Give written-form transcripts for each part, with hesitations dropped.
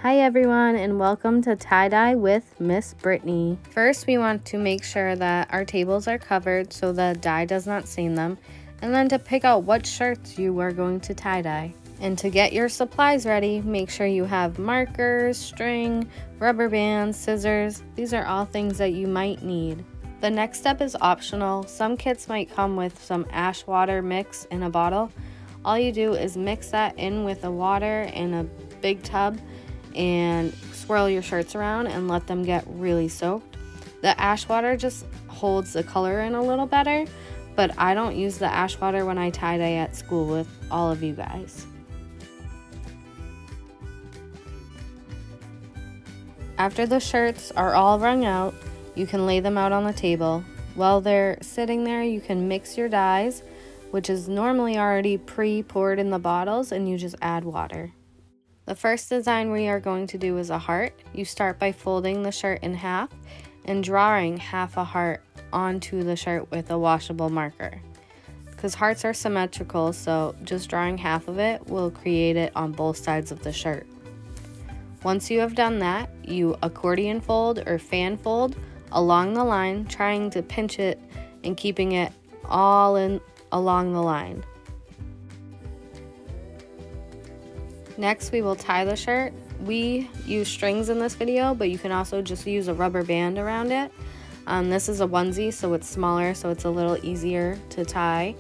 Hi everyone, and welcome to Tie-Dye with Miss Brittany. First, we want to make sure that our tables are covered so the dye does not stain them, and then to pick out what shirts you are going to tie-dye. And to get your supplies ready, make sure you have markers, string, rubber bands, scissors. These are all things that you might need. The next step is optional. Some kits might come with some ash water mix in a bottle. All you do is mix that in with the water in a big tub and swirl your shirts around and let them get really soaked. The ash water just holds the color in a little better, but I don't use the ash water when I tie-dye at school with all of you guys. After the shirts are all wrung out, you can lay them out on the table. While they're sitting there, you can mix your dyes, which is normally already pre-poured in the bottles, and you just add water. The first design we are going to do is a heart. You start by folding the shirt in half and drawing half a heart onto the shirt with a washable marker. Because hearts are symmetrical, so just drawing half of it will create it on both sides of the shirt. Once you have done that, you accordion fold or fan fold along the line, trying to pinch it and keeping it all in along the line. Next, we will tie the shirt. We use strings in this video, but you can also just use a rubber band around it. This is a onesie, so it's smaller, so it's a little easier to tie.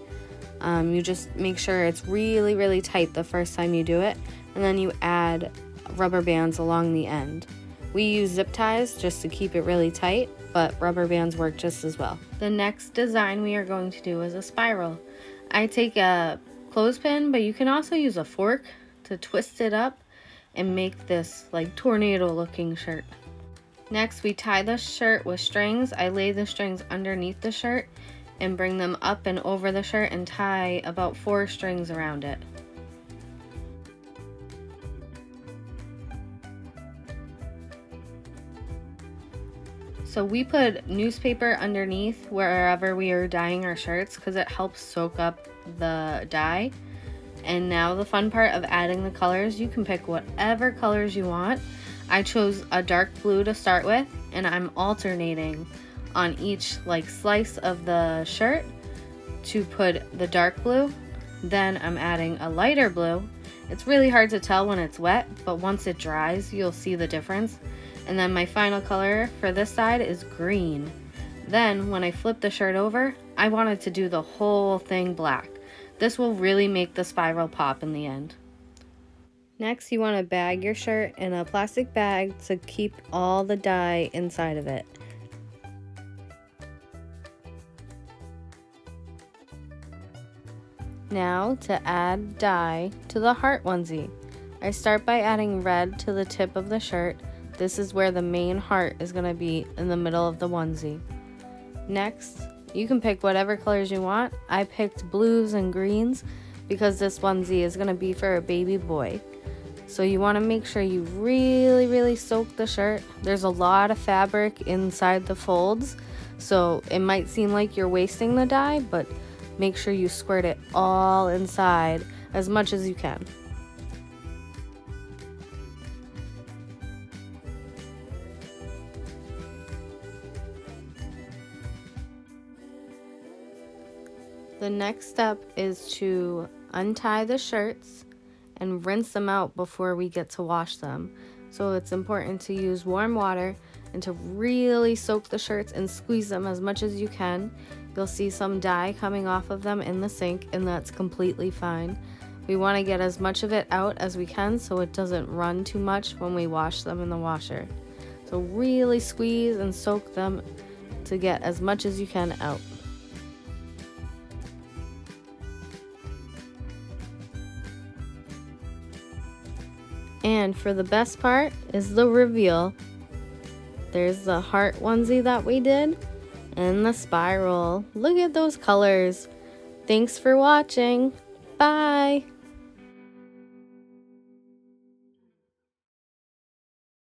You just make sure it's really, really tight the first time you do it, and then you add rubber bands along the end. We use zip ties just to keep it really tight, but rubber bands work just as well. The next design we are going to do is a spiral. I take a clothespin, but you can also use a fork to twist it up and make this like tornado looking shirt. Next, we tie the shirt with strings. I lay the strings underneath the shirt and bring them up and over the shirt and tie about 4 strings around it. So we put newspaper underneath wherever we are dyeing our shirts because it helps soak up the dye. And now the fun part of adding the colors. You can pick whatever colors you want. I chose a dark blue to start with, and I'm alternating on each slice of the shirt to put the dark blue. Then I'm adding a lighter blue. It's really hard to tell when it's wet, but once it dries, you'll see the difference. And then my final color for this side is green. Then when I flip the shirt over, I wanted to do the whole thing black. This will really make the spiral pop in the end. Next, you want to bag your shirt in a plastic bag to keep all the dye inside of it. Now to add dye to the heart onesie. I start by adding red to the tip of the shirt. This is where the main heart is going to be, in the middle of the onesie. Next, you can pick whatever colors you want. I picked blues and greens because this onesie is going to be for a baby boy. So you want to make sure you really, really soak the shirt. There's a lot of fabric inside the folds, so it might seem like you're wasting the dye, but make sure you squirt it all inside as much as you can. The next step is to untie the shirts and rinse them out before we get to wash them. So it's important to use warm water and to really soak the shirts and squeeze them as much as you can. You'll see some dye coming off of them in the sink, and that's completely fine. We want to get as much of it out as we can so it doesn't run too much when we wash them in the washer. So really squeeze and soak them to get as much as you can out. And for the best part is the reveal. There's the heart onesie that we did and the spiral. Look at those colors. Thanks for watching. Bye.